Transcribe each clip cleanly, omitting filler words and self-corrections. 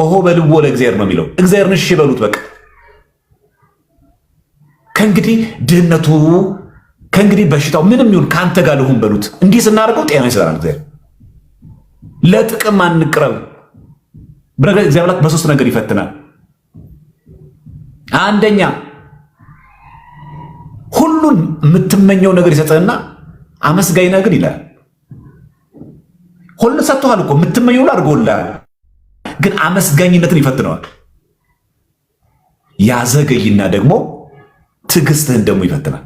ኦሆ በልዎ ለእግዚአብሔር ነው የሚለው። እግዚአብሔርን እሺ በሉት በቃ። ከእንግዲህ ድህነቱ ከእንግዲህ በሽታው ምንም ይሁን ከአንተ ጋር ልሁን በሉት። እንዲህ ስናደርገው ጤና ይሰራል። እግዚአብሔር ለጥቅም አንቅረብ። እግዚአብሔር በሶስት ነገር ይፈትናል። አንደኛ ሁሉን የምትመኘው ነገር ይሰጥህና አመስጋኝ ነህ ግን ይላል። ሁሉን ሰጥቶሃል እኮ የምትመኘው አድርጎልሃል፣ ግን አመስጋኝነትን ይፈትነዋል። ያዘገይና ደግሞ ትዕግስትህን ደግሞ ይፈትናል።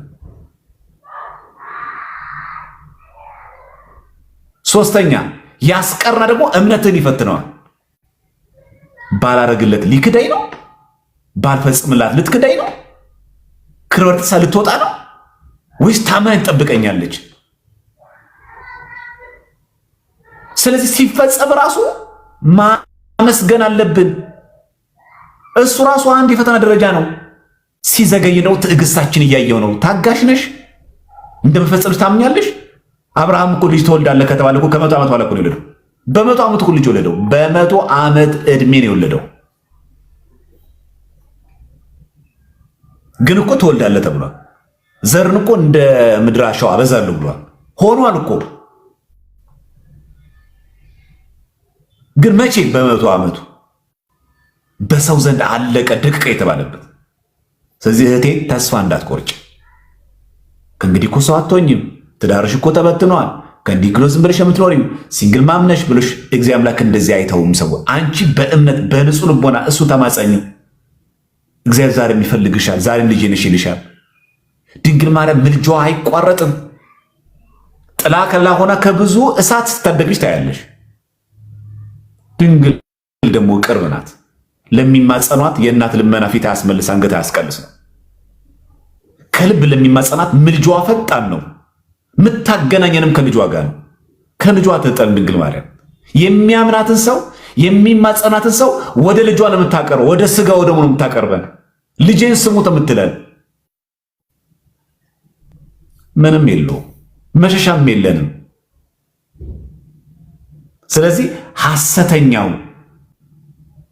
ሶስተኛ ያስቀርና ደግሞ እምነትህን ይፈትነዋል። ባላረግለት ሊክዳይ ነው፣ ባልፈጽምላት ልትክዳይ ነው፣ ክርበርጥሳ ልትወጣ ነው ወይስ ታማኝ ትጠብቀኛለች? ስለዚህ ሲፈጸም ራሱ ማመስገን አለብን። እሱ ራሱ አንድ የፈተና ደረጃ ነው። ሲዘገይ ነው ትዕግስታችን እያየው ነው። ታጋሽ ነሽ? እንደመፈጸምሽ ታምኛለሽ? አብርሃም እኮ ልጅ ትወልዳለህ ከተባለ እኮ ከ100 ዓመት በኋላ እኮ ነው የወለደው። በ100 ዓመት እኮ ልጅ ወለደው። በ100 ዓመት ዕድሜ ነው የወለደው። ግን እኮ ትወልዳለህ ተብሏል። ዘርን እኮ እንደ ምድር አሸዋ አበዛለሁ ብሏል። ሆኗል እኮ። ግን መቼ? በ100 ዓመቱ በሰው ዘንድ አለቀ ደቀቀ የተባለበት። ስለዚህ እህቴ ተስፋ እንዳትቆርጭ። ከእንግዲህ እኮ ሰው አትሆኝም፣ ትዳርሽ እኮ ተበትኗል፣ ከእንዲህ ክሎ ዝም ብለሽ የምትኖሪም ሲንግል ማምነሽ ብሎሽ እግዚአብሔር አምላክ እንደዚህ አይተውም። ሰው አንቺ በእምነት በንጹህ ልቦና እሱ ተማጸኝ። እግዚአብሔር ዛሬም ይፈልግሻል። ዛሬም ልጄ ነሽ ይልሻል። ድንግል ማርያም ምልጃዋ አይቋረጥም። ጥላ ከላ ሆና ከብዙ እሳት ስትታደግሽ ታያለሽ። ድንግል ደግሞ ቅርብ ናት። ለሚማጸኗት የእናት ልመና ፊት አያስመልስ አንገት አያስቀልስ ነው። ከልብ ለሚማጸናት ምልጃዋ ፈጣን ነው። ምታገናኘንም ከልጇ ጋር ነው። ከልጇ ትጠን ድንግል ማርያም የሚያምናትን ሰው የሚማጸናትን ሰው ወደ ልጇ ለምታቀርበው ወደ ስጋ ወደሙ ነው የምታቀርበን። ልጄን ስሙት የምትለን ምንም የለው መሸሻም የለንም። ስለዚህ ሐሰተኛው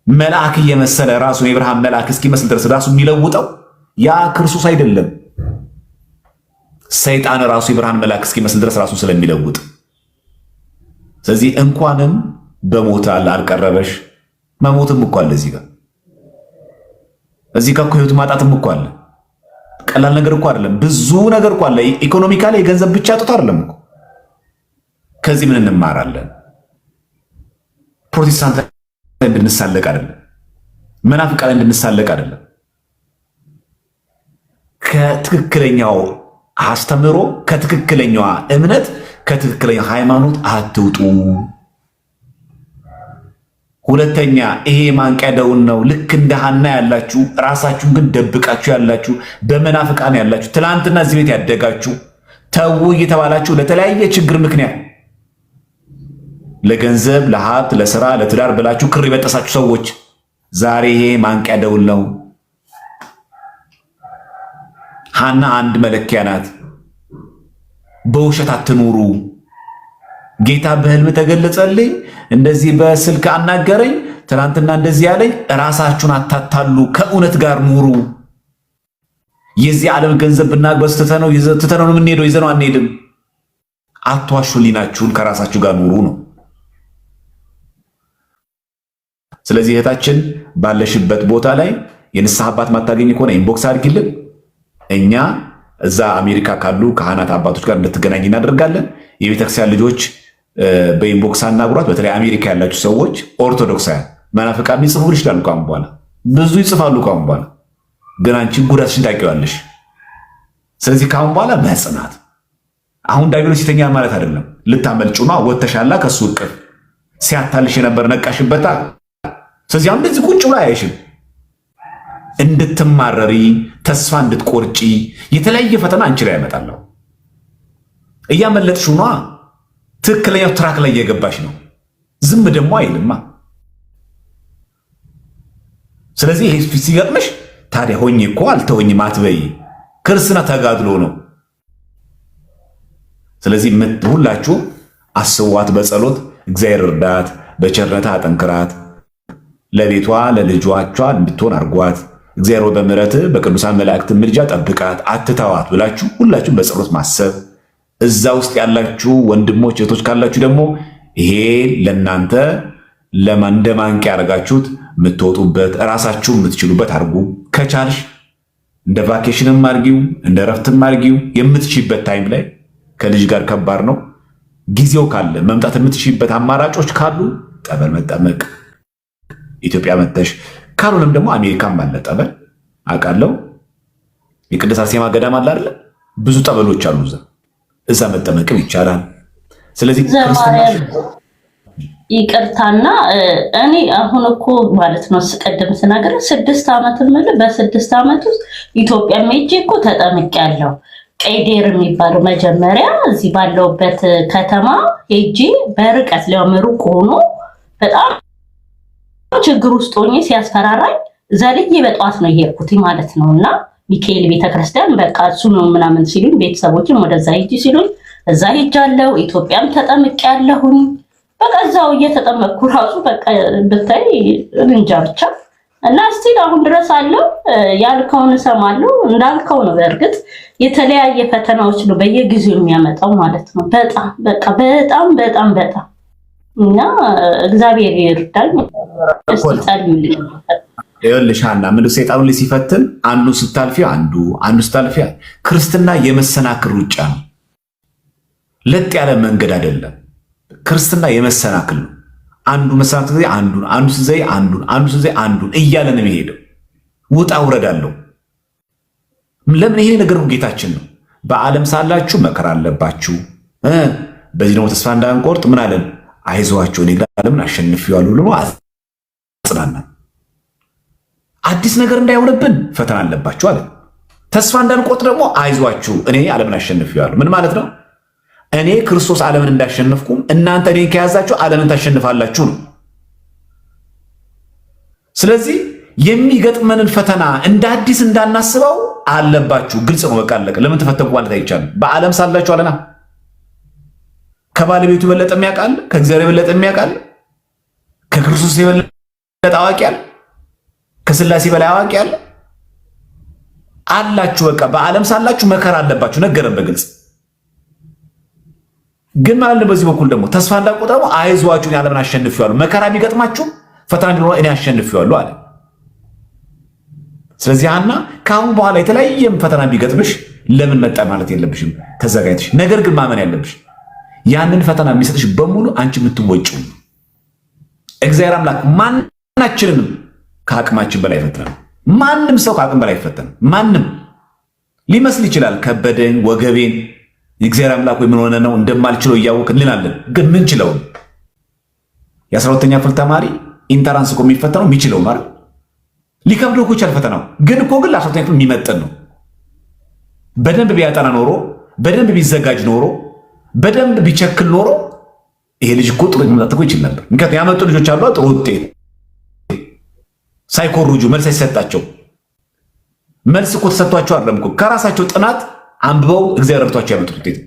መልአክ እየመሰለ ራሱን የብርሃን መልአክ እስኪመስል ድረስ ራሱ የሚለውጠው ያ ክርስቶስ አይደለም። ሰይጣን ራሱ የብርሃን መልአክ እስኪመስል ድረስ ራሱ ስለሚለውጥ፣ ስለዚህ እንኳንም በሞት አልቀረበሽ መሞትም እኮ አለ እዚህ ጋር ህይወት ማጣትም እኮ አለ። ቀላል ነገር እኮ አይደለም። ብዙ ነገር እኮ አለ። ኢኮኖሚካሊ የገንዘብ ብቻ ጡት አይደለም እኮ። ከዚህ ምን እንማራለን? ፕሮቴስታንት እንድንሳለቅ አይደለም፣ መናፍቃ ላይ እንድንሳለቅ አይደለም። ከትክክለኛው አስተምሮ ከትክክለኛዋ እምነት ከትክክለኛው ሃይማኖት አትውጡ። ሁለተኛ ይሄ ማንቂያ ደውል ነው። ልክ እንደ ሐና ያላችሁ ራሳችሁን ግን ደብቃችሁ ያላችሁ በመናፍቃን ያላችሁ ትላንትና እዚህ ቤት ያደጋችሁ ተው እየተባላችሁ ለተለያየ ችግር ምክንያት ለገንዘብ፣ ለሀብት፣ ለስራ፣ ለትዳር ብላችሁ ክር የበጠሳችሁ ሰዎች ዛሬ ይሄ ማንቂያ ደውል ነው። ሐና አንድ መለኪያ ናት። በውሸት አትኑሩ። ጌታ በህልም ተገለጸልኝ፣ እንደዚህ በስልክ አናገረኝ፣ ትናንትና እንደዚህ ያለኝ። ራሳችሁን አታታሉ፣ ከእውነት ጋር ኑሩ። የዚህ ዓለም ገንዘብ ብናግበስ ትተነው ነው የምንሄደው፣ ይዘነው አንሄድም። አትዋሹ፣ ሊናችሁን ከራሳችሁ ጋር ኑሩ ነው። ስለዚህ እህታችን ባለሽበት ቦታ ላይ የንስሐ አባት ማታገኝ ከሆነ ኢንቦክስ አድርጊልን። እኛ እዛ አሜሪካ ካሉ ካህናት አባቶች ጋር እንድትገናኝ እናደርጋለን። የቤተክርስቲያን ልጆች በኢንቦክስ አናግሯት። በተለይ አሜሪካ ያላችሁ ሰዎች ኦርቶዶክሳውያን መናፍቃን ሊጽፉ ይችላሉ። ካሁን በኋላ ብዙ ይጽፋሉ። ካሁን በኋላ ግን አንቺ ጉዳትሽን ታውቂዋለሽ። ስለዚህ ካሁን በኋላ መጽናት። አሁን ዲያብሎስ ይተኛል ማለት አይደለም። ልታመልጩማ ወተሻላ ከሱ እቅፍ ሲያታልሽ የነበር ነቃሽበታ። ስለዚህ አሁን እንደዚህ ቁጭ ብላ አይሽም። እንድትማረሪ ተስፋ እንድትቆርጪ የተለያየ ፈተና አንቺ ላይ ያመጣለሁ። እያመለጥሽ ሆኗ ትክክለኛው ትራክ ላይ እየገባሽ ነው። ዝም ደግሞ አይልማ። ስለዚህ ይሄ ሲገጥምሽ ታዲያ ሆኜ እኮ አልተወኝም አትበይ። ክርስትና ተጋድሎ ነው። ስለዚህ ሁላችሁ አስዋት፣ በጸሎት እግዚአብሔር እርዳት፣ በቸርነታ አጠንክራት። ለቤቷ ለልጇቿ እንድትሆን አርጓት። እግዚአብሔር በምሕረት በቅዱሳን መላእክት ምልጃ ጠብቃት፣ አትተዋት ብላችሁ ሁላችሁም በጸሎት ማሰብ። እዛ ውስጥ ያላችሁ ወንድሞች እህቶች ካላችሁ ደግሞ ይሄ ለእናንተ እንደ ማንቂያ ያደርጋችሁት የምትወጡበት ራሳችሁ የምትችሉበት አድርጉ። ከቻልሽ እንደ ቫኬሽንም አድርጊው፣ እንደ ረፍትም አድርጊው። የምትችይበት ታይም ላይ ከልጅ ጋር ከባድ ነው። ጊዜው ካለ መምጣት የምትችይበት አማራጮች ካሉ ጠበል መጠመቅ ኢትዮጵያ መተሽ፣ ካልሆነም ደግሞ አሜሪካም ባለ ጠበል አውቃለሁ። የቅድስት አርሴማ ገዳም አለ አይደለ? ብዙ ጠበሎች አሉ። እዛ መጠመቅም ይቻላል። ስለዚህ ይቅርታና እኔ አሁን እኮ ማለት ነው ስቀደም ስናገር 6 ዓመት በ6 ዓመት ውስጥ ኢትዮጵያ ሄጄ እኮ ተጠምቄያለሁ። ቀይዴር የሚባለው መጀመሪያ እዚህ ባለውበት ከተማ ሄጄ በርቀት ሊያመሩቅ ሆኖ በጣም ችግር ውስጥ ሆኜ ሲያስፈራራኝ ዘልዬ በጠዋት ነው የሄድኩት ማለት ነው። እና ሚካኤል ቤተክርስቲያን በቃ እሱ ነው ምናምን ሲሉኝ ቤተሰቦችም ወደዛ ሂጂ ሲሉኝ እዛ ሄጃለሁ። ኢትዮጵያም ተጠምቄያለሁኝ። በቃ እዛው እየተጠመቅኩ ራሱ በቃ ብታይ እንጃ ብቻ እና ስቲል አሁን ድረስ አለው ያልከውን እሰማለሁ። እንዳልከው ነው። በእርግጥ የተለያየ ፈተናዎች ነው በየጊዜው የሚያመጣው ማለት ነው። በጣም በቃ በጣም እና እግዚአብሔር ይርዳኝ። እስቲ ጸልዩልኝ። ይኸውልሽ ሐና ምን ሰይጣኑ ላይ ሲፈትን አንዱ ስታልፊ አንዱ ስታልፊ ክርስትና የመሰናክል ሩጫ ነው። ለጥ ያለ መንገድ አይደለም። ክርስትና የመሰናክል ነው። አንዱ መሰናክል ዘይ አንዱ ሲዘይ አንዱን እያለ ነው የሚሄደው። ውጣ ውረድ አለው። ለምን? ይሄ ነገር ጌታችን ነው። በዓለም ሳላችሁ መከራ አለባችሁ፣ በዚህ ደግሞ ተስፋ እንዳንቆርጥ ምን አለን? አይዟችሁ እኔ ዓለምን አሸንፌዋለሁ ብሎ አጽናናን። አዲስ ነገር እንዳይሆንብን ፈተና አለባችሁ አለ። ተስፋ እንዳንቆርጥ ደግሞ አይዟችሁ እኔ ዓለምን አሸንፌዋለሁ። ምን ማለት ነው? እኔ ክርስቶስ ዓለምን እንዳሸነፍኩም እናንተ እኔን ከያዛችሁ ዓለምን ታሸንፋላችሁ ነው። ስለዚህ የሚገጥመንን ፈተና እንደ አዲስ እንዳናስበው አለባችሁ። ግልጽ ነው። በቃ አለቀ። ለምን ተፈተንኩ ማለት አይቻልም። በዓለም ሳላችሁ አለና ከባለቤቱ የበለጠ የሚያውቃል፣ ከእግዚአብሔር የበለጠ የሚያውቃል፣ ከክርስቶስ የበለጠ አዋቂ አለ፣ ከሥላሴ በላይ አዋቂ አለ አላችሁ። በቃ በዓለም ሳላችሁ መከራ አለባችሁ ነገረን በግልጽ። ግን ማለት ነው በዚህ በኩል ደግሞ ተስፋ እንዳትቆርጡ ደግሞ አይዟችሁ እኔ ዓለምን አሸንፌዋለሁ። መከራ ቢገጥማችሁ ፈተና ቢኖር እኔ አሸንፌዋለሁ አለ። ስለዚህ ሐና ከአሁን በኋላ የተለያየም ፈተና ቢገጥምሽ ለምን መጣ ማለት የለብሽም፣ ተዘጋጅተሽ። ነገር ግን ማመን ያለብሽ ያንን ፈተና የሚሰጥሽ በሙሉ አንቺ የምትወጪው እግዚአብሔር አምላክ ማናችንንም ከአቅማችን በላይ አይፈትነንም። ማንም ሰው ከአቅም በላይ አይፈተንም። ማንም ሊመስል ይችላል ከበደኝ ወገቤን የእግዚአብሔር አምላክ ወይ ምን ሆነ ነው እንደማልችለው እያወቅን ልናለን። ግን ምን ችለው የ12ኛ ክፍል ተማሪ ኢንተራንስ እኮ የሚፈተነው የሚችለው ማለት ሊከብደው እኮ ይችላል ፈተናው። ግን ለ12ኛ ክፍል የሚመጥን ነው። በደንብ ቢያጠና ኖሮ፣ በደንብ ቢዘጋጅ ኖሮ፣ በደንብ ቢቸክል ኖሮ ይሄ ልጅ እኮ ጥሩ መምጣት እኮ ይችል ነበር። ምክንያቱም ያመጡ ልጆች አሉ ጥሩ ውጤት ሳይኮርጁ መልስ አይሰጣቸው። መልስ እኮ ተሰጥቷቸው አይደለም እኮ ከራሳቸው ጥናት አንብበው እግዚአብሔር ረድቷቸው ያመጡት ውጤት።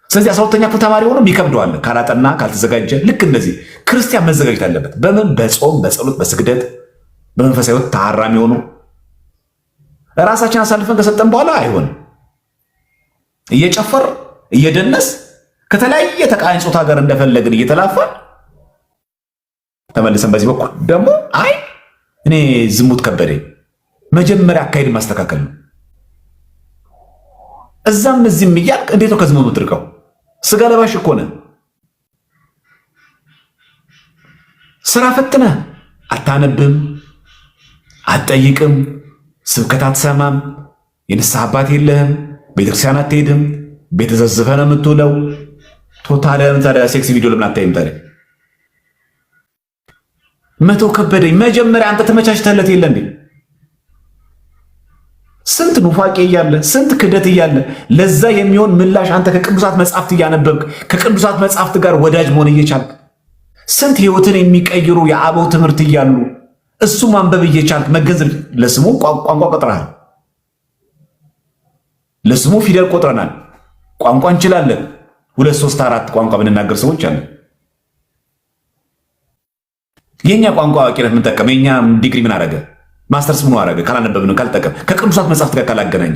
ስለዚህ 12ኛ ክፍል ተማሪ ሆኖ ይከብደዋል ካላጠና ካልተዘጋጀ። ልክ እንደዚህ ክርስቲያን መዘጋጀት አለበት። በምን? በጾም በጸሎት በስግደት በመንፈሳዊ ሕይወት ተሐራሚ ሆኖ ራሳችን አሳልፈን ከሰጠን በኋላ አይሆንም። እየጨፈር እየደነስ ከተለያየ ተቃራኒ ጾታ ጋር እንደፈለግን እየተላፋን ተመልሰን በዚህ በኩል ደግሞ አይ እኔ ዝሙት ከበደኝ። መጀመሪያ አካሄድ ማስተካከል ነው። እዛም እዚህም እያልክ እንዴት ነው ከዝሙት የምትርቀው? ስጋ ለባሽ እኮ ነህ። ስራ ፈትነህ አታነብም፣ አትጠይቅም፣ ስብከት አትሰማም፣ የንስሐ አባት የለህም፣ ቤተክርስቲያን አትሄድም፣ ቤተዘዝፈህ ነው የምትውለው። ታዲያ ሴክስ ቪዲዮ ለምን አታይም ታዲያ? መቶ ከበደኝ። መጀመሪያ አንተ ተመቻችተለት የለ እንዴ? ስንት ኑፋቄ እያለ ስንት ክደት እያለ ለዛ የሚሆን ምላሽ አንተ ከቅዱሳት መጽሐፍት እያነበብክ ከቅዱሳት መጽሐፍት ጋር ወዳጅ መሆን እየቻልክ ስንት ህይወትን የሚቀይሩ የአበው ትምህርት እያሉ እሱ ማንበብ እየቻልክ መገንዘብ። ለስሙ ቋንቋ ቆጥረሃል፣ ለስሙ ፊደል ቆጥረናል፣ ቋንቋ እንችላለን። 2 3 4 ቋንቋ ብንናገር ሰዎች አለን። የኛ ቋንቋ አዋቂነት ምን ጠቀመ? የኛ ዲግሪ ምን አረገ? ማስተርስ ምን አረገ? ካላነበብን ካልጠቀም ከቅዱሳት መጽሐፍት ጋር ካላገናኘ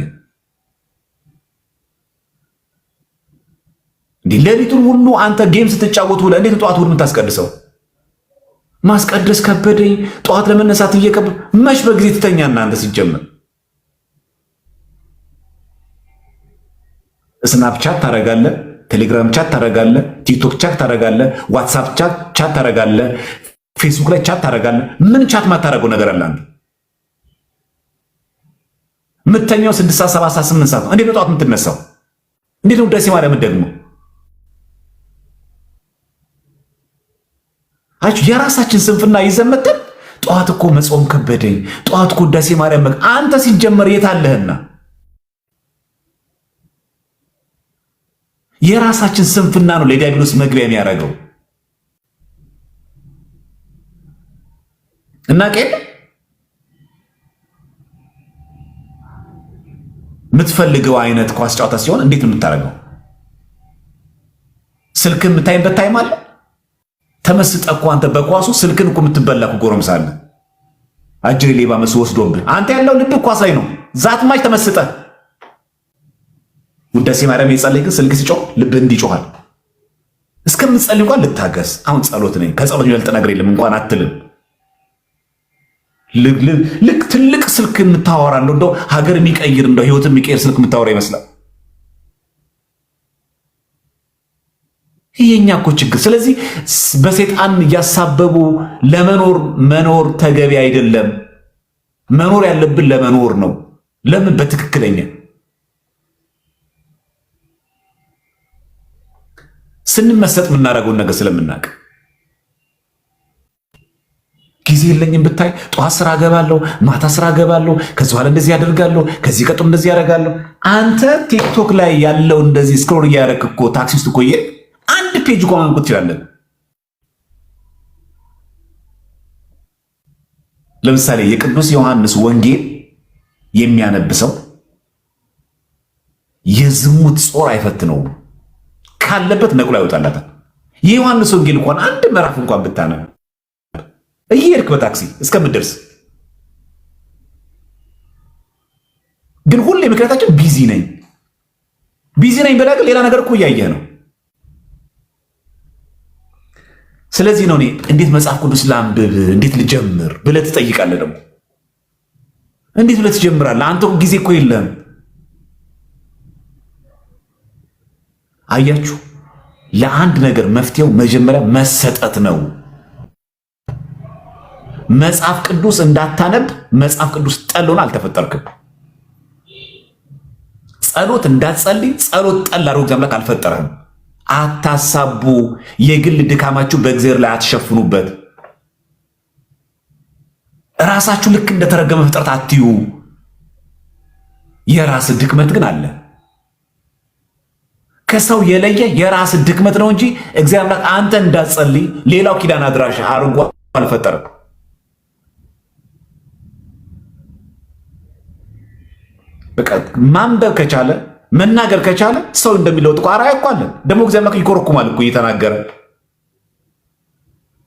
ሌሊቱን ሁሉ አንተ ጌም ስትጫወት ውለህ እንዴት ጠዋት ሁሉ የምታስቀድሰው? ማስቀደስ ከበደኝ ጠዋት ለመነሳት እየከበደ መች በጊዜ ትተኛና አንተ ሲጀምር ስናፕቻት ታረጋለህ፣ ቴሌግራም ቻት ታረጋለህ፣ ቲክቶክ ቻት ታረጋለህ፣ ዋትሳፕ ቻት ታረጋለህ፣ ፌስቡክ ላይ ቻት ታረጋለህ። ምን ቻት ማታረገው ነገር አለ? አንተ የምተኛው 6 ሰዓት 7 ሰዓት 8 ሰዓት ነው። እንዴት ነው ጠዋት የምትነሳው? እንዴት ነው ውዳሴ ማርያም ደግሞ አጭ የራሳችን ስንፍና ይዘመተን ጠዋት እኮ መጾም ከበደኝ፣ ጠዋት እኮ ውዳሴ ማርያም አንተ ሲጀመር የት አለህና? የራሳችን ስንፍና ነው ለዲያብሎስ መግቢያ የሚያደርገው እና ቀን የምትፈልገው አይነት ኳስ ጨዋታ ሲሆን እንዴት ነው የምታደርገው? ስልክን የምታይበት ታይም አለ። ተመስጠህ እኮ አንተ በኳሱ ስልክን እኮ የምትበላ እኮ ጎረምሳለህ። አጅሬ ሌባ መስ ወስዶብህ አንተ ያለው ልብ ኳስ ላይ ነው። ዛትማች ተመስጠህ ውዳሴ ማርያም የጸለይ ግን ስልክ ሲጮህ ልብ እንዲጮሃል እስከምትጸልይ እንኳን ልታገስ። አሁን ጸሎት ነኝ ከጸሎት የሚበልጥ ነገር የለም እንኳን አትልም። ልክ ትልቅ ስልክ የምታወራ እንደው ሀገር የሚቀይር እንደው ህይወት የሚቀይር ስልክ የምታወራ ይመስላል። ይሄኛ እኮ ችግር። ስለዚህ በሰይጣን እያሳበቡ መኖር ተገቢ አይደለም። መኖር ያለብን ለመኖር ነው። ለምን? በትክክለኛ ስንመሰጥ የምናደርገውን ነገር ስለምናውቅ ጊዜ የለኝም ብታይ ጠዋት ስራ ገባለሁ፣ ማታ ስራ ገባለሁ፣ ከዚህ በኋላ እንደዚህ ያደርጋለሁ፣ ከዚህ ቀጥሎ እንደዚህ ያደርጋለሁ። አንተ ቲክቶክ ላይ ያለው እንደዚህ ስክሮል እያደረክ እኮ ታክሲ ውስጥ ቆየ አንድ ፔጅ እኮ ማንቆ ትችላለህ። ለምሳሌ የቅዱስ ዮሐንስ ወንጌል የሚያነብሰው የዝሙት ጾር አይፈትነውም። ካለበት ነቅሎ ያወጣላታል። የዮሐንስ ወንጌል እንኳን አንድ ምዕራፍ እንኳን ብታነብ እየሄድክ በታክሲ እስከምትደርስ ግን ሁሌ ምክንያታችን ቢዚ ነኝ ብለህ ግን ሌላ ነገር እኮ እያየህ ነው። ስለዚህ ነው እኔ እንዴት መጽሐፍ ቅዱስ ላንብብ እንዴት ልጀምር ብለህ ትጠይቃለህ። ደግሞ እንዴት ብለህ ትጀምራለህ? አንተ ጊዜ እኮ የለህም። አያችሁ፣ ለአንድ ነገር መፍትሄው መጀመሪያ መሰጠት ነው። መጽሐፍ ቅዱስ እንዳታነብ መጽሐፍ ቅዱስ ጠሎን አልተፈጠርክም። ጸሎት እንዳትጸልይ ጸሎት ጠል አድርጎ እግዚአብሔር አልፈጠረህም። አታሳቡ። የግል ድካማችሁ በእግዚአብሔር ላይ አትሸፍኑበት። ራሳችሁ ልክ እንደተረገመ ፍጥረት አትዩ። የራስ ድክመት ግን አለ። ከሰው የለየ የራስ ድክመት ነው እንጂ እግዚአብሔር አንተ እንዳትጸልይ ሌላው ኪዳን አድራሽ አድርጎ አልፈጠረም። በቃ ማንበብ ከቻለ መናገር ከቻለ ሰው እንደሚለውጥ እኮ አራያ እኮ አለ። ደግሞ እግዚአብሔር ይኮረኩማል እኮ እየተናገረ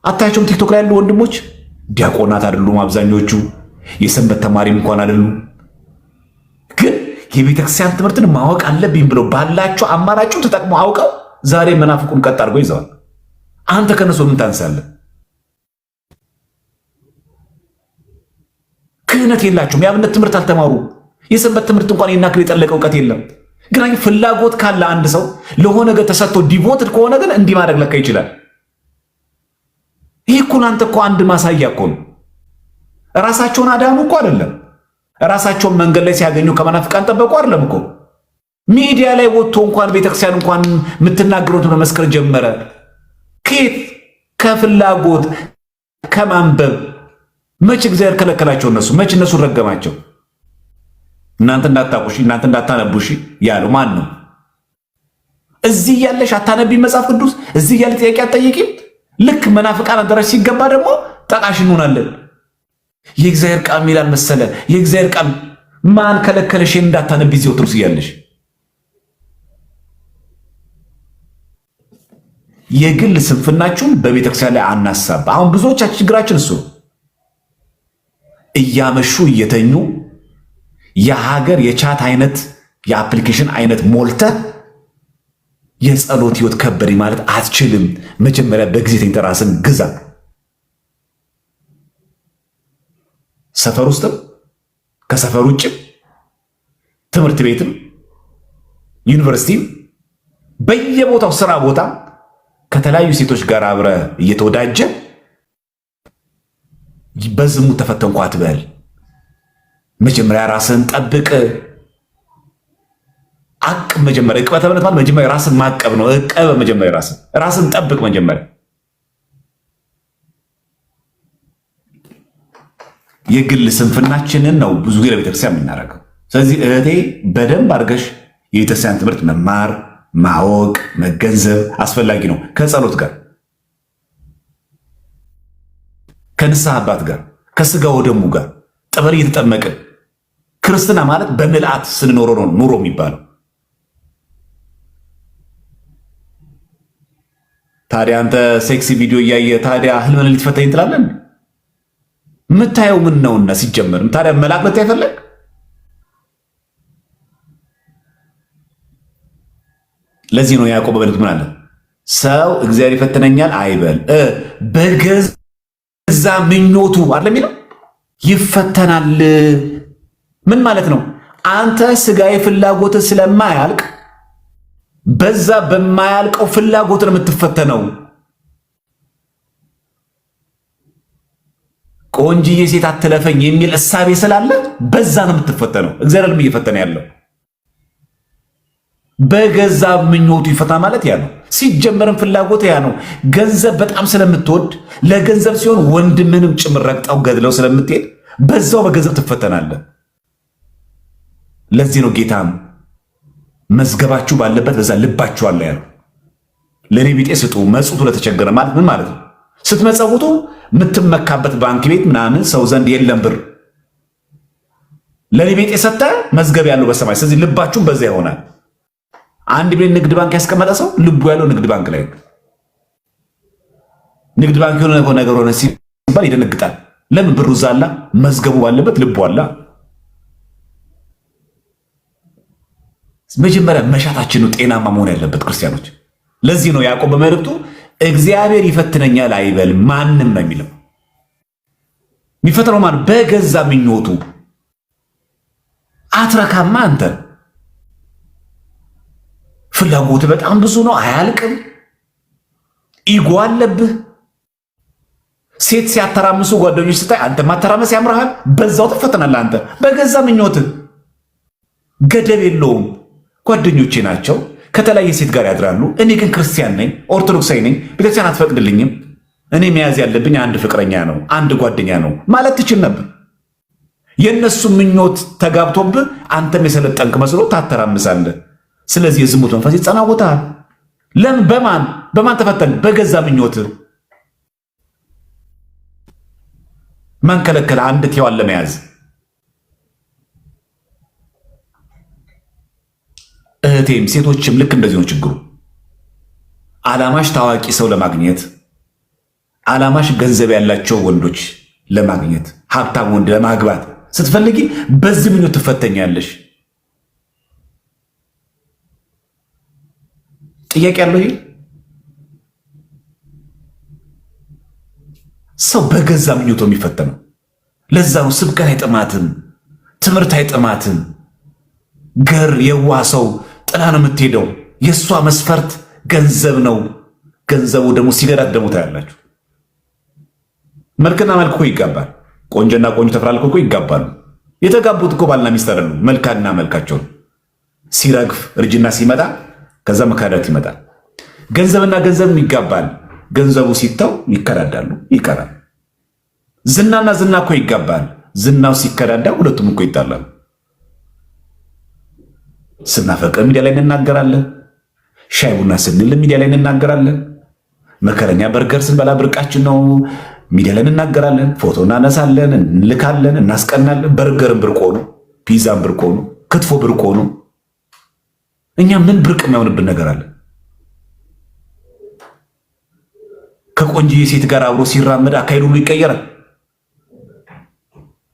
አታያቸውም? ቲክቶክ ላይ ያሉ ወንድሞች ዲያቆናት አይደሉም አብዛኞቹ፣ የሰንበት ተማሪም እንኳን አይደሉም። ግን የቤተክርስቲያን ትምህርትን ማወቅ አለብኝ ብለው ባላቸው አማራጩ ተጠቅሞ አውቀው ዛሬ መናፍቁን ቀጥ አድርገው ይዘዋል። አንተ ከነሱ ምን ታንሳለህ? ክህነት የላቸውም። የአብነት ትምህርት አልተማሩ። የሰንበት ትምህርት እንኳን የናክል የጠለቀ እውቀት የለም። ግን ፍላጎት ካለ አንድ ሰው ለሆነ ነገር ተሰጥቶ ዲቮትድ ከሆነ ግን እንዲህ ማድረግ ለካ ይችላል። ይህ እኮ አንተ እኮ አንድ ማሳያ እኮ ነው። ራሳቸውን አዳኑ እኮ አይደለም። ራሳቸውን መንገድ ላይ ሲያገኙ ከመናፍቃን ጠበቁ አይደለም እኮ። ሚዲያ ላይ ወጥቶ እንኳን ቤተክርስቲያን እንኳን የምትናገሩት መመስከር ጀመረ። ከየት? ከፍላጎት ከማንበብ። መች እግዚአብሔር ከለከላቸው? መች እነሱን ረገማቸው? እናንተ እንዳታቁሽ እናንተ እንዳታነቡሽ ያለው ማን ነው? እዚህ ያለሽ አታነቢ መጽሐፍ ቅዱስ እዚህ ያለ ጥያቄ አትጠይቂም። ልክ መናፍቃን አዳራሽ ሲገባ ደግሞ ጠቃሽ እንሆናለን። የእግዚአብሔር ቃል ይላል መሰለ። የእግዚአብሔር ቃል ማን ከለከለሽ እንዳታነቢ እዚህ ወጥሩስ ያለሽ? የግል ስንፍናችሁን በቤተክርስቲያን ላይ አናሳብ። አሁን ብዙዎቻችን ችግራችን እሱ እያመሹ እየተኙ የሀገር የቻት አይነት የአፕሊኬሽን አይነት ሞልተ የጸሎት ህይወት ከበደኝ ማለት አትችልም። መጀመሪያ በጊዜ ተኝተህ ራስን ግዛ። ሰፈር ውስጥም ከሰፈር ውጭም ትምህርት ቤትም ዩኒቨርሲቲም በየቦታው ስራ ቦታ ከተለያዩ ሴቶች ጋር አብረ እየተወዳጀ በዝሙት ተፈተንኩ አትበል። መጀመሪያ ራስን ጠብቅ። አቅም መጀመሪያ ዕቅበተ እምነት ማለት መጀመሪያ ራስን ማቀብ ነው። ዕቀበ መጀመሪያ ራስን ጠብቅ። መጀመሪያ የግል ስንፍናችንን ነው ብዙ ጊዜ ለቤተክርስቲያን የምናደርገው። ስለዚህ እህቴ በደንብ አድርገሽ የቤተክርስቲያን ትምህርት መማር፣ ማወቅ፣ መገንዘብ አስፈላጊ ነው። ከጸሎት ጋር፣ ከንስሐ አባት ጋር፣ ከስጋ ወደሙ ጋር ጠበል እየተጠመቅን ክርስትና ማለት በምልአት ስንኖረው ነው ኑሮ የሚባለው። ታዲያ አንተ ሴክሲ ቪዲዮ እያየ ታዲያ ህልም ሌሊት ፈታኝ ትላለን? የምታየው ምን ነውና? ሲጀመርም ታዲያ መልአክ ልታይ ፈለግ? ለዚህ ነው ያዕቆብ በመልእክቱ ምን አለ? ሰው እግዚአብሔር ይፈትነኛል አይበል፣ በገዛ ምኞቱ አይደለም የሚለው ይፈተናል። ምን ማለት ነው? አንተ ስጋዊ ፍላጎት ስለማያልቅ በዛ በማያልቀው ፍላጎት ነው የምትፈተነው። ቆንጂዬ ሴት አትለፈኝ የሚል እሳቤ ስላለ በዛ ነው የምትፈተነው። እግዚአብሔርም እየፈተነ ያለው በገዛ ምኞቱ ይፈታ ማለት ያ ነው። ሲጀመርም ፍላጎት ያ ነው። ገንዘብ በጣም ስለምትወድ ለገንዘብ ሲሆን ወንድምንም ጭምር ረግጠው ገድለው ስለምትሄድ በዛው በገንዘብ ትፈተናለህ። ለዚህ ነው ጌታም መዝገባችሁ ባለበት በዛ ልባችሁ አለ ያለው። ለኔ ቢጤ ስጡ መጽውቱ ለተቸገረ ማለት ምን ማለት ነው? ስትመጸውቱ የምትመካበት ባንክ ቤት ምናምን ሰው ዘንድ የለም ብር። ለኔ ቢጤ ሰጠ መዝገብ ያለው በሰማይ። ስለዚህ ልባችሁም በዛ ይሆናል። አንድ ቤት ንግድ ባንክ ያስቀመጠ ሰው ልቡ ያለው ንግድ ባንክ ላይ ነው። ንግድ ባንክ የሆነ ነገር ሆነ ሲባል ይደነግጣል። ለምን? ብሩ ዛላ መዝገቡ ባለበት ልቡ አላ። መጀመሪያ መሻታችን ነው ጤናማ መሆን ያለበት ክርስቲያኖች። ለዚህ ነው ያዕቆብ በመልእክቱ እግዚአብሔር ይፈትነኛል አይበል ማንም ነው የሚለው። የሚፈትነው ማን? በገዛ ምኞቱ። አትረካማ አንተ። ፍላጎት በጣም ብዙ ነው፣ አያልቅም። ኢጎ አለብህ። ሴት ሲያተራምሱ ጓደኞች ስታይ አንተ ማተራመስ ያምርሃል፣ በዛው ትፈተናለህ። አንተ በገዛ ምኞትህ ገደብ የለውም። ጓደኞቼ ናቸው ከተለያየ ሴት ጋር ያድራሉ። እኔ ግን ክርስቲያን ነኝ፣ ኦርቶዶክሳዊ ነኝ፣ ቤተክርስቲያን አትፈቅድልኝም። እኔ መያዝ ያለብኝ አንድ ፍቅረኛ ነው፣ አንድ ጓደኛ ነው ማለት ትችል ነበር። የእነሱ ምኞት ተጋብቶብህ አንተም የሰለጠንክ መስሎ ታተራምሳለህ። ስለዚህ የዝሙት መንፈስ ይጸናወታል። ለምን? በማን ተፈተን? በገዛ ምኞትህ። ማን ከለከለ? አንድ ቴዋን ለመያዝ እህቴም ሴቶችም ልክ እንደዚህ ነው ችግሩ። አላማሽ ታዋቂ ሰው ለማግኘት፣ አላማሽ ገንዘብ ያላቸው ወንዶች ለማግኘት፣ ሀብታም ወንድ ለማግባት ስትፈልጊ በዚህ ምኞት ትፈተኛለሽ። ጥያቄ ያለው ይሄ ሰው በገዛ ምኞቱ የሚፈተነው። ለዛ ነው ስብከት አይጥማትም፣ ትምህርት አይጥማትም። ገር የዋ ሰው ጥላ ነው የምትሄደው። የእሷ መስፈርት ገንዘብ ነው። ገንዘቡ ደግሞ ሲገዳት ደግሞ ታያላችሁ። መልክና መልክ እኮ ይጋባል። ቆንጆና ቆንጆ ተፈላልኮ እኮ ይጋባሉ። የተጋቡት እኮ ባልና ሚስት አይደሉም። መልካና መልካቸውን ሲረግፍ እርጅና ሲመጣ ከዛ መካዳት ይመጣል። ገንዘብና ገንዘብም ይጋባል። ገንዘቡ ሲተው ይከዳዳሉ፣ ይቀራል። ዝናና ዝና እኮ ይጋባል። ዝናው ሲከዳዳ ሁለቱም እኮ ይጣላሉ። ስናፈቅር ሚዲያ ላይ እንናገራለን። ሻይ ቡና ስንል ሚዲያ ላይ እንናገራለን። መከረኛ በርገር ስንበላ ብርቃችን ነው፣ ሚዲያ ላይ እንናገራለን። ፎቶ እናነሳለን፣ እንልካለን፣ እናስቀናለን። በርገርን ብርቅ ሆኖ፣ ፒዛን ብርቅ ሆኖ፣ ክትፎ ብርቅ ሆኖ እኛ ምን ብርቅ የሚሆንብን ነገር አለ? ከቆንጆ ሴት ጋር አብሮ ሲራመድ አካሄዱ ሁሉ ይቀየራል።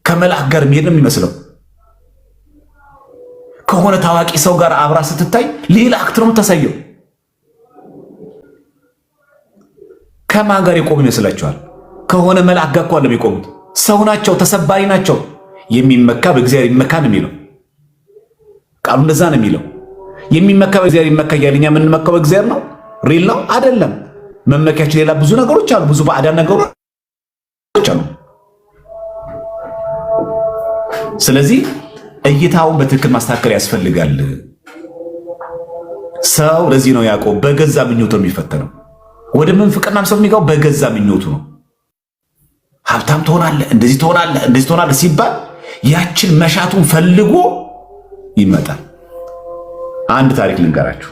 ከመልአክ ጋር የሚሄድ ነው የሚመስለው። ከሆነ ታዋቂ ሰው ጋር አብራ ስትታይ ሌላ አክት ነው የምታሳየው። ከማን ጋር የቆሙ ይመስላችኋል? ከሆነ መልአክ ጋር እኮ አለ የሚቆሙት። ሰው ናቸው፣ ተሰባሪ ናቸው። የሚመካ በእግዚአብሔር ይመካ ነው የሚለው ቃሉ። እንደዛ ነው የሚለው። የሚመካ በእግዚአብሔር ይመካ እያለ እኛ የምንመካው በእግዚአብሔር ነው? ሪል ነው አይደለም። መመኪያችን ሌላ ብዙ ነገሮች አሉ፣ ብዙ ባዕዳን ነገሮች አሉ። ስለዚህ እይታውን በትክክል ማስተካከል ያስፈልጋል። ሰው ለዚህ ነው ያዕቆብ በገዛ ምኞቱ ነው የሚፈተነው። ወደ ምንፍቅናም ሰው የሚገባው በገዛ ምኞቱ ነው። ሀብታም ትሆናለህ፣ እንደዚህ ትሆናለህ፣ እንደዚህ ትሆናለህ ሲባል ያችን መሻቱን ፈልጎ ይመጣል። አንድ ታሪክ ልንገራችሁ።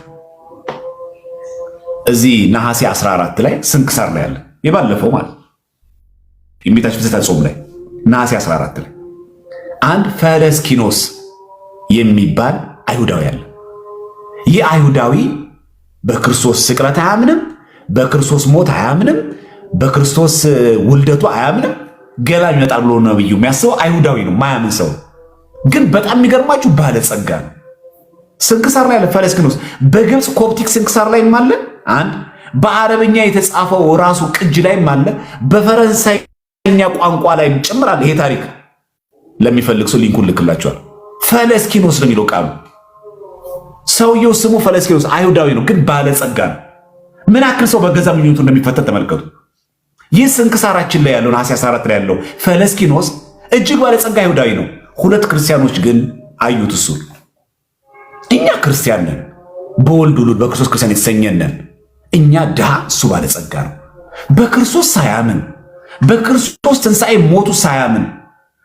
እዚህ ነሐሴ 14 ላይ ስንክሳር ላይ አለ፣ የባለፈው ማለት የእመቤታችን ፍልሰታ ጾም ላይ ነሐሴ 14 ላይ አንድ ፈለስኪኖስ የሚባል አይሁዳዊ አለ። ይህ አይሁዳዊ በክርስቶስ ስቅለት አያምንም፣ በክርስቶስ ሞት አያምንም፣ በክርስቶስ ውልደቱ አያምንም። ገላ ይመጣል ብሎ ነብዩ የሚያስበው አይሁዳዊ ነው፣ ማያምን ሰው ግን በጣም የሚገርማችሁ ባለጸጋ ነው። ስንክሳር ላይ አለ ፈለስኪኖስ። በግብፅ ኮፕቲክ ስንክሳር ላይ አለ አንድ፣ በአረብኛ የተጻፈው ራሱ ቅጅ ላይም አለ፣ በፈረንሳይኛ ቋንቋ ላይ ጭምራል። ይሄ ታሪክ ለሚፈልግ ሰው ሊንኩን ልክላቸዋል። ፈለስኪኖስ ነው የሚለው ቃሉ። ሰውየው ስሙ ፈለስኪኖስ አይሁዳዊ ነው፣ ግን ባለጸጋ ነው። ምን ያክል ሰው በገዛ ምኞቱ እንደሚፈተን ተመልከቱ። ይህ ስንክሳራችን ላይ ያለው ነሐሴ 14 ላይ ያለው ፈለስኪኖስ እጅግ ባለጸጋ አይሁዳዊ ነው። ሁለት ክርስቲያኖች ግን አዩት እሱ። እኛ ክርስቲያን ነን፣ በወልድ ውሉድ በክርስቶስ ክርስቲያን የተሰኘን ነን። እኛ ድሃ፣ እሱ ባለጸጋ ነው። በክርስቶስ ሳያምን፣ በክርስቶስ ትንሣኤ ሞቱ ሳያምን፣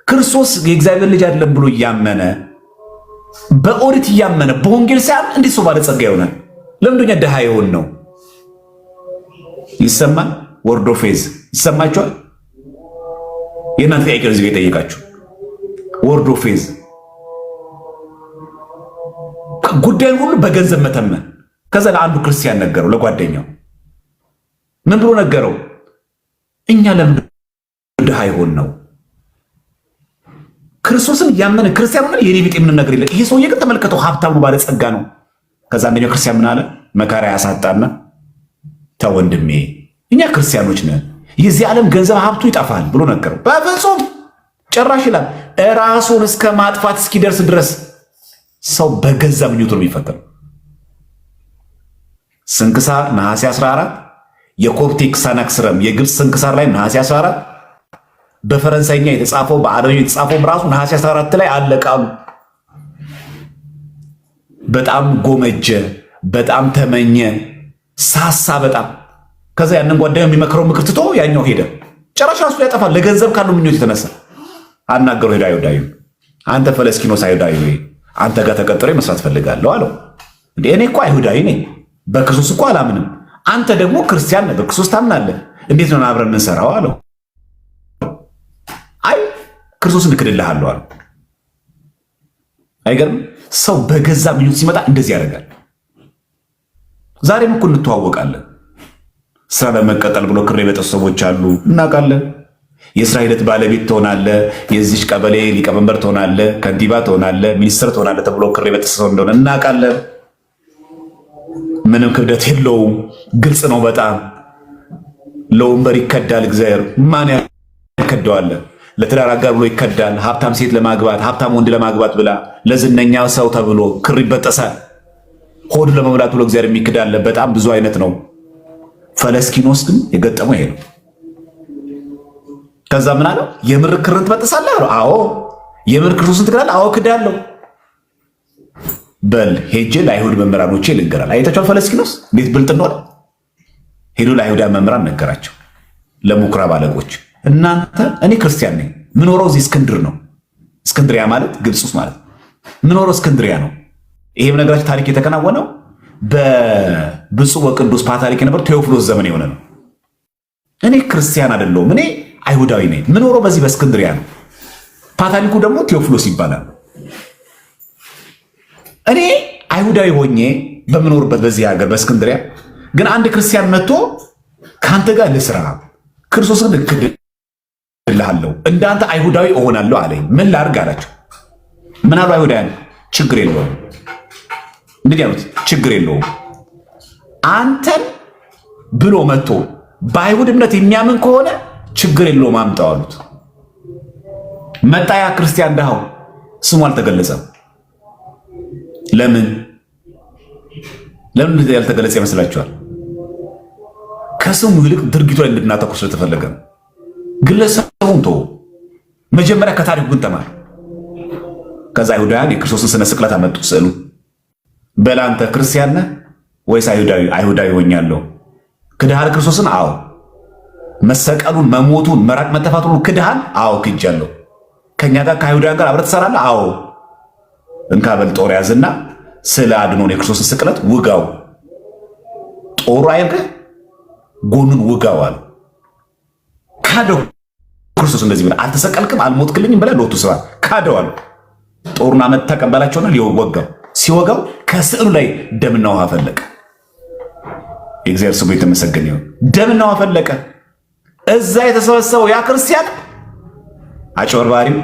ክርስቶስ የእግዚአብሔር ልጅ አይደለም ብሎ እያመነ፣ በኦሪት እያመነ፣ በወንጌል ሳያምን እንዴት ሰው ባለጸጋ ይሆናል? ለምንድነው ድሃ የሆን ነው? ይሰማል? ወርዶ ፌዝ ይሰማችኋል? የእናንተ ጥያቄ እዚህ ጋር የጠየቃችሁ ወርዶ ፌዝ ጉዳዩን ሁሉ በገንዘብ መተመን። ከዛ ለአንዱ ክርስቲያን ነገረው፣ ለጓደኛው ምን ብሎ ነገረው? እኛ ለምን ድሃ ይሆን ነው? ክርስቶስን ያመነ ክርስቲያን ሆነ የኔ ቢጤ ምንም ነገር የለም። ይሄ ሰውዬ ግን ተመልከተው ሀብታም ነው፣ ባለጸጋ ነው። ከዛ አንደኛው ክርስቲያን ምን አለ? መከራ ያሳጣና ተው ወንድሜ፣ እኛ ክርስቲያኖች ነን፣ የዚህ ዓለም ገንዘብ ሀብቱ ይጠፋል ብሎ ነገረው። በፍጹም ጭራሽ ይላል ራሱን እስከ ማጥፋት እስኪደርስ ድረስ ሰው በገዛ ምኞቱ ነው የሚፈተነው። ስንክሳር ነሐሴ 14 የኮፕቲክ ሰነክስረም የግብፅ ስንክሳር ላይ ነሐሴ 14 በፈረንሳይኛ የተጻፈው በአረብኛ የተጻፈው ራሱ ነሐሴ 14 ላይ አለ ቃሉ። በጣም ጎመጀ፣ በጣም ተመኘ፣ ሳሳ በጣም። ከዛ ያንን ጓደኛው የሚመክረው ምክር ትቶ ያኛው ሄደ። ጭራሽ ራሱ ያጠፋል። ለገንዘብ ካለው ምኞት የተነሳ አናገረው። ሄዳ አይሁዳዊ፣ አንተ ፈለስኪኖስ አይሁዳዊ፣ አንተ ጋር ተቀጥሬ መስራት ፈልጋለሁ አለው። እንዴ እኔ እኮ አይሁዳዊ ነኝ፣ በክርስቶስ እኮ አላምንም። አንተ ደግሞ ክርስቲያን ነህ፣ በክርስቶስ ታምናለህ። እንዴት ነው አብረን የምንሰራው አለው። አይ ክርስቶስን እክድልሃለሁ አለው። አይገርም? ሰው በገዛ ምኞት ሲመጣ እንደዚህ ያደርጋል። ዛሬም እኮ እንተዋወቃለን። ስራ ለመቀጠል ብሎ ክሬ የበጠሱ ሰዎች አሉ፣ እናውቃለን። የስራ ሂደት ባለቤት ትሆናለህ፣ የዚች ቀበሌ ሊቀመንበር ትሆናለህ፣ ከንቲባ ትሆናለህ፣ ሚኒስትር ትሆናለህ ተብሎ ክሬ የበጠሱ ሰው እንደሆነ እናውቃለን። ምንም ክብደት የለውም፣ ግልጽ ነው በጣም። ለወንበር ይከዳል እግዚአብሔር። ማን ያከደዋል? ለትዳር አጋር ብሎ ይከዳል። ሀብታም ሴት ለማግባት ሀብታም ወንድ ለማግባት ብላ ለዝነኛ ሰው ተብሎ ክር ይበጠሳል። ሆድ ለመብላት ብሎ እግዚአብሔር የሚክዳል። በጣም ብዙ አይነት ነው። ፈለስኪኖስ ግን የገጠመው ይሄ ነው። ከዛ ምን አለው? የምር ክርን ትበጥሳለህ አለው። አዎ። የምር ክርስቶስን ትክዳለህ? አዎ ክዳለሁ። በል ሄጄ ለአይሁድ መምህራኖቼ ልንገራል። አይታችኋል ፈለስኪኖስ እንዴት ብልጥ እንደሆነ። ሄዶ ለአይሁዳ መምህራን ነገራቸው፣ ለምኩራብ አለቆች። እናንተ እኔ ክርስቲያን ነኝ፣ ምኖረው እዚህ እስክንድር ነው። እስክንድሪያ ማለት ግብፅ ውስጥ ማለት ነው። ምኖረው እስክንድሪያ ነው። ይሄም ነገራችን ታሪክ የተከናወነው በብፁዕ ወቅዱስ ፓትርያርክ የነበረው ቴዎፍሎስ ዘመን የሆነ ነው። እኔ ክርስቲያን አይደለሁም፣ እኔ አይሁዳዊ ነኝ፣ ምኖረው በዚህ በእስክንድሪያ ነው። ፓትርያርኩ ደግሞ ቴዎፍሎስ ይባላል። እኔ አይሁዳዊ ሆኜ በምኖርበት በዚህ ሀገር በእስክንድሪያ ግን አንድ ክርስቲያን መጥቶ ከአንተ ጋር ልስራ፣ ክርስቶስን እክድልሃለሁ፣ እንዳንተ አይሁዳዊ እሆናለሁ አለኝ። ምን ላድርግ አላቸው። ምን አሉ አይሁዳውያን? ችግር የለውም። እንግዲህ ያሉት ችግር የለውም አንተን ብሎ መጥቶ በአይሁድ እምነት የሚያምን ከሆነ ችግር የለውም አምጣው አሉት። መጣ ያ ክርስቲያን ድሃው፣ ስሙ አልተገለጸም። ለምን ያልተገለጸ ይመስላችኋል? ከስሙ ይልቅ ድርጊቱ ላይ እንድናተኩር ስለተፈለገ ነው። ግለሰቡን ተወው፣ መጀመሪያ ከታሪኩ ግን ተማር። ከዛ አይሁዳውያን የክርስቶስን ስነ ስቅለት አመጡ። ስዕሉ በላንተ ክርስቲያን ነህ ወይስ አይሁዳዊ ሆኛለሁ? ክድሃል ክርስቶስን? አዎ። መሰቀሉን፣ መሞቱን፣ መራቅ መተፋቱን ክድሃል? አዎ ክጃለሁ። ከኛ ጋር ከአይሁዳውያን ጋር አብረህ ትሰራለህ? አዎ። እንካ በል ጦር ያዝና ስለ አድኖን የክርስቶስን ስቅለት ውጋው። ጦሩ አይብህ ጎኑን ውጋው አለ። ካደው ክርስቶስ እንደዚህ ብለህ አልተሰቀልክም አልሞትክልኝም ብለህ ሎቱ ስራ ካደው አለ። ጦሩን አመት ተቀበላቸውና ሊወጋው ሲወጋው ከስዕሉ ላይ ደምና ውሃ ፈለቀ። የእግዚአብሔር ስሙ የተመሰገነ ይሁን። ደምና ውሃ ፈለቀ። እዛ የተሰበሰበው ያ ክርስቲያን አጭበርባሪው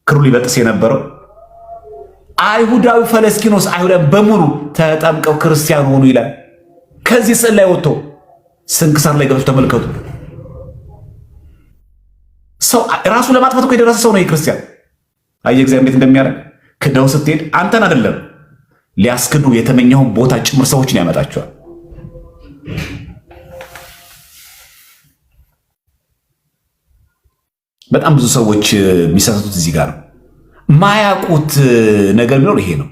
ክሩ ሊበጥስ የነበረው አይሁዳዊ ፈለስኪኖስ አይሁዳን በሙሉ ተጠምቀው ክርስቲያን ሆኑ ይላል። ከዚህ ስዕል ላይ ወጥቶ ስንክሳር ላይ ገብቶ ተመልከቱ። ሰው ራሱ ለማጥፋት እኮ የደረሰ ሰው ነው የክርስቲያን። አየህ እግዚአብሔር እንዴት እንደሚያደርግ። ክደው ስትሄድ አንተን አይደለም ሊያስክዱ የተመኘውን ቦታ ጭምር ሰዎችን ያመጣቸዋል። በጣም ብዙ ሰዎች የሚሳሳቱት እዚህ ጋር ነው። ማያውቁት ነገር ቢኖር ይሄ ነው።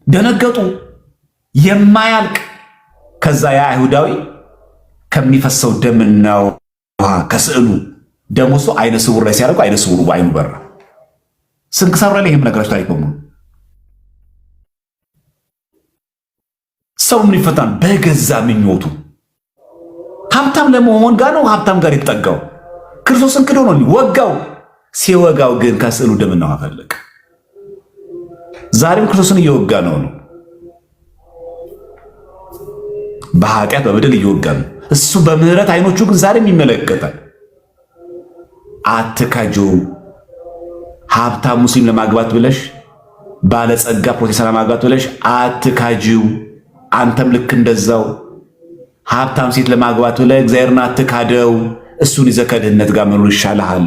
ደነገጡ። የማያልቅ ከዛ ያ አይሁዳዊ ከሚፈሰው ደምና ውሃ ከስዕሉ ደም ወስዶ አይነ ስውር ላይ ሲያደርጉ አይነ ስውሩ በአይኑ በራ። ስንክሳሩ ላይ ይሄም ነገራችሁ ታሪክ በሙሉ ሰው ምን ይፈታል? በገዛ ምኞቱ ሀብታም ለመሆን ጋር ነው ሀብታም ጋር የተጠጋው። ክርስቶስን ክዶ ነው ወጋው። ሲወጋው ግን ከስዕሉ ደምና ውሃ ፈለቀ። ዛሬም ክርስቶስን እየወጋ ነው። በኃጢአት በበደል እየወጋ ነው። እሱ በምህረት አይኖቹ ግን ዛሬም ይመለከታል። አትካጁ። ሀብታም ሙስሊም ለማግባት ብለሽ ባለጸጋ ፕሮቴስታንት ለማግባት ብለሽ አትካጂው። አንተም ልክ እንደዛው ሀብታም ሴት ለማግባት ብለህ እግዚአብሔርን አትካደው። እሱን ይዘህ ከድህነት ጋር መኖር ይሻልሃል።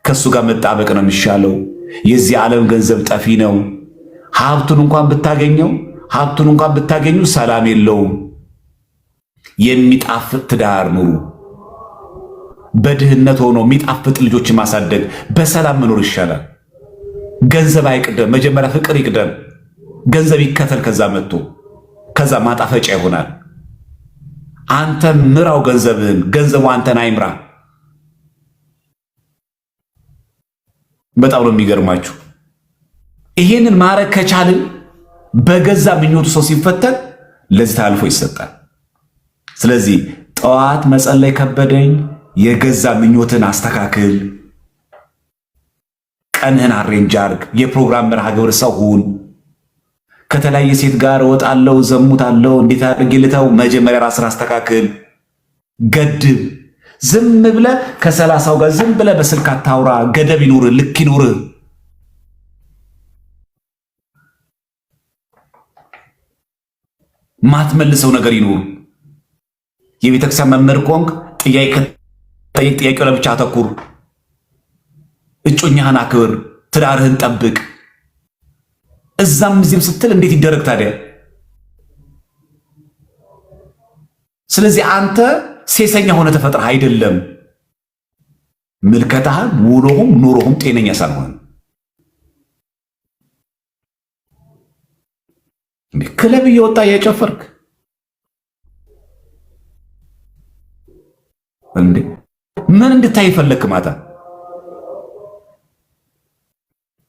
ከእሱ ጋር መጣበቅ ነው የሚሻለው። የዚህ ዓለም ገንዘብ ጠፊ ነው። ሀብቱን እንኳን ብታገኙ ሰላም የለውም። የሚጣፍጥ ትዳር ኑሩ። በድህነት ሆኖ የሚጣፍጥ ልጆችን ማሳደግ፣ በሰላም መኖር ይሻላል። ገንዘብ አይቅደም፣ መጀመሪያ ፍቅር ይቅደም። ገንዘብ ይከተል፣ ከዛ ማጣፈጫ ይሆናል። አንተ ምራው ገንዘብህን፣ ገንዘቡ አንተን አይምራ። በጣም ነው የሚገርማችሁ። ይሄንን ማረግ ከቻልን በገዛ ምኞቱ ሰው ሲፈተን ለዚህ ታልፎ ይሰጣል። ስለዚህ ጠዋት መጸለይ ከበደኝ፣ የገዛ ምኞትን አስተካክል። ቀንህን አሬንጅ አርግ። የፕሮግራም መርሃ ግብር ሰው ሁን። ከተለያየ ሴት ጋር እወጣለሁ፣ ዘሙታለሁ፣ እንዴት አድርጌ ልተው? መጀመሪያ ራስን አስተካክል። ገድብ። ዝም ብለህ ከ30 ጋር ዝም ብለህ በስልክ አታውራ። ገደብ ይኑር፣ ልክ ይኑር። ማትመልሰው ነገር ይኑር። የቤተክርስቲያን መምህር ኮንክ ጥያቄው ለብቻ አተኩር። እጮኛህን አክብር፣ ትዳርህን ጠብቅ። እዛም እዚህም ስትል እንዴት ይደረግ ታዲያ? ስለዚህ አንተ ሴሰኛ ሆነ ተፈጥረህ አይደለም። ምልከታህን ውሎህም ኑሮህም ጤነኛ ሳልሆን ክለብ እየወጣ እያጨፈርክ እንዴ ምን እንድታይ ፈለክ? ማታ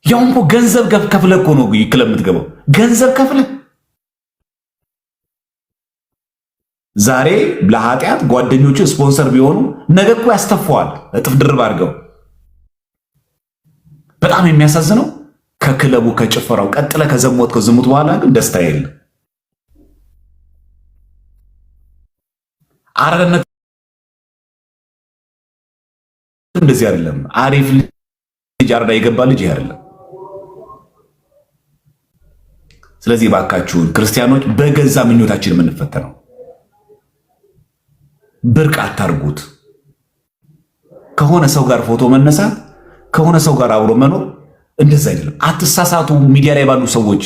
ያውም እኮ ገንዘብ ከፍለህ እኮ ነው ክለብ የምትገባው። ገንዘብ ከፍለህ ዛሬ ለኃጢአት ጓደኞቹ ስፖንሰር ቢሆኑ ነገ እኮ ያስተፋዋል እጥፍ ድርብ አድርገው። በጣም የሚያሳዝነው ከክለቡ ከጭፈራው ቀጥለ ከዝሙት በኋላ ግን ደስታ የለም። አረነት እንደዚህ አይደለም። አሪፍ ልጅ አረዳ የገባ ልጅ ይሄ አይደለም። ስለዚህ ባካችሁን ክርስቲያኖች በገዛ ምኞታችን የምንፈተነው ብርቅ አታርጉት። ከሆነ ሰው ጋር ፎቶ መነሳት፣ ከሆነ ሰው ጋር አብሮ መኖር እንደዛ አይደለም። አትሳሳቱ። ሚዲያ ላይ ባሉ ሰዎች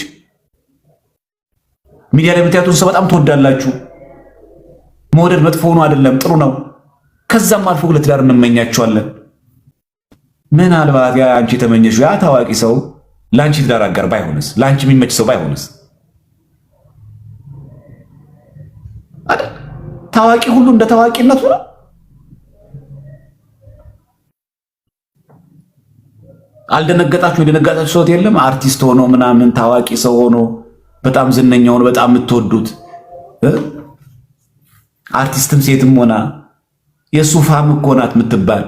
ሚዲያ ላይ የምታዩትን ሰው በጣም ትወዳላችሁ። መውደድ መጥፎ ነው አይደለም፣ ጥሩ ነው። ከዛም አልፎ ለትዳር እንመኛቸዋለን። ምናልባት ያ አንቺ የተመኘሽው ያ ታዋቂ ሰው ለአንቺ ትዳር አጋር ባይሆንስ? ለአንቺ የሚመች ሰው ባይሆንስ? አይደል? ታዋቂ ሁሉ እንደ ታዋቂነቱ ነው። አልደነገጣችሁ? የደነገጣችሁ ሰው የለም? አርቲስት ሆኖ ምናምን ታዋቂ ሰው ሆኖ በጣም ዝነኛ ሆኖ በጣም የምትወዱት አርቲስትም ሴትም ሆና የሱ ፋም እኮ ናት የምትባል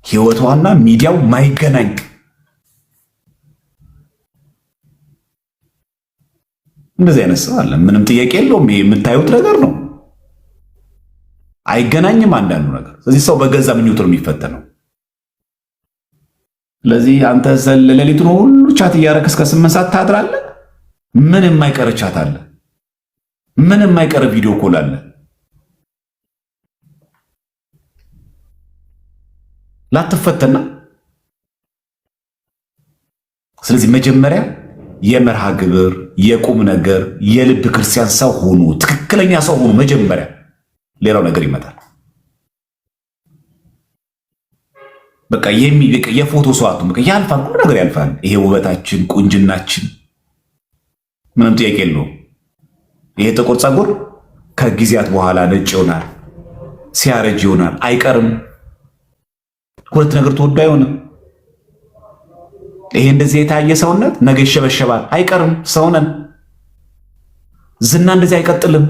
ህይወቷና ሚዲያው ማይገናኝ እንደዚህ አይነት ሰው አለ። ምንም ጥያቄ የለውም። ይሄ የምታዩት ነገር ነው። አይገናኝም አንዳንዱ ነገር። ስለዚህ ሰው በገዛ ምኞቱ ነው የሚፈተነው። ስለዚህ አንተ ሌሊቱን ሁሉ ቻት እያደረግህ እስከ 8 ሰዓት ታድራለህ። ምን የማይቀር ቻት አለ? ምን የማይቀር ቪዲዮ ኮል አለ? ላትፈተና። ስለዚህ መጀመሪያ የመርሃ ግብር የቁም ነገር የልብ ክርስቲያን ሰው ሁኑ። ትክክለኛ ሰው ሁኑ መጀመሪያ። ሌላው ነገር ይመጣል። በቃ የፎቶ ሰዋቱ በቃ ያልፋል፣ ሁሉ ነገር ያልፋል። ይሄ ውበታችን ቁንጅናችን ምንም ጥያቄ የለውም። ይሄ ጥቁር ፀጉር ከጊዜያት በኋላ ነጭ ይሆናል፣ ሲያረጅ ይሆናል፣ አይቀርም። ሁለት ነገር ተወዶ አይሆንም። ይሄ እንደዚህ የታየ ሰውነት ነገ ይሸበሸባል፣ አይቀርም። ሰውነን ዝና እንደዚህ አይቀጥልም።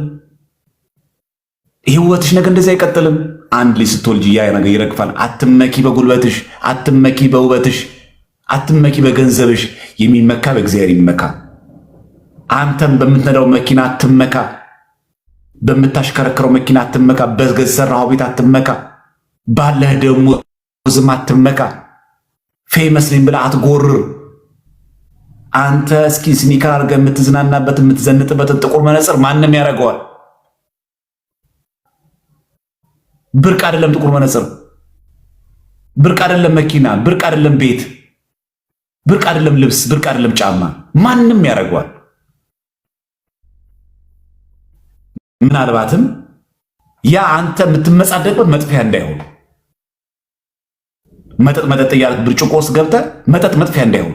ይሄ ውበትሽ ነገ እንደዚህ አይቀጥልም። አንድ ልጅ ስትወልጂ ያ ነገር ይረግፋል። አትመኪ በጉልበትሽ፣ አትመኪ በውበትሽ፣ አትመኪ በገንዘብሽ። የሚመካ በእግዚአብሔር ይመካ። አንተም በምትነዳው መኪና አትመካ፣ በምታሽከረክረው መኪና አትመካ፣ በሰራው ቤት አትመካ፣ ባለህ ደግሞ ዝም አትመካ። ፌመስ ነኝ ብለህ አትጎርር። አንተ እስኪ ስኒከር አድርገህ የምትዝናናበት የምትዘንጥበትን ጥቁር መነጽር ማንም ያደርገዋል። ብርቅ አይደለም ጥቁር መነጽር፣ ብርቅ አይደለም መኪና፣ ብርቅ አይደለም ቤት፣ ብርቅ አይደለም ልብስ፣ ብርቅ አይደለም ጫማ። ማንም ያደርገዋል። ምናልባትም ያ አንተ የምትመጻደቅበት መጥፊያ እንዳይሆን መጠጥ እያልክ ብርጭቆ ውስጥ ገብተህ መጠጥ መጥፊያ እንዳይሆን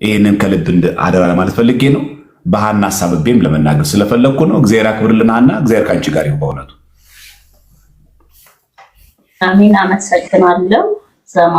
ይህንን ከልብ አደራ ለማለት ፈልጌ ነው። በሃና ሀሳብቤም ለመናገር ስለፈለግኩ ነው። እግዚአብሔር ያክብርልን ሃና። እግዚአብሔር ካንቺ ጋር ይሁን በእውነቱ። አሜን። አመሰግናለሁ ዘማ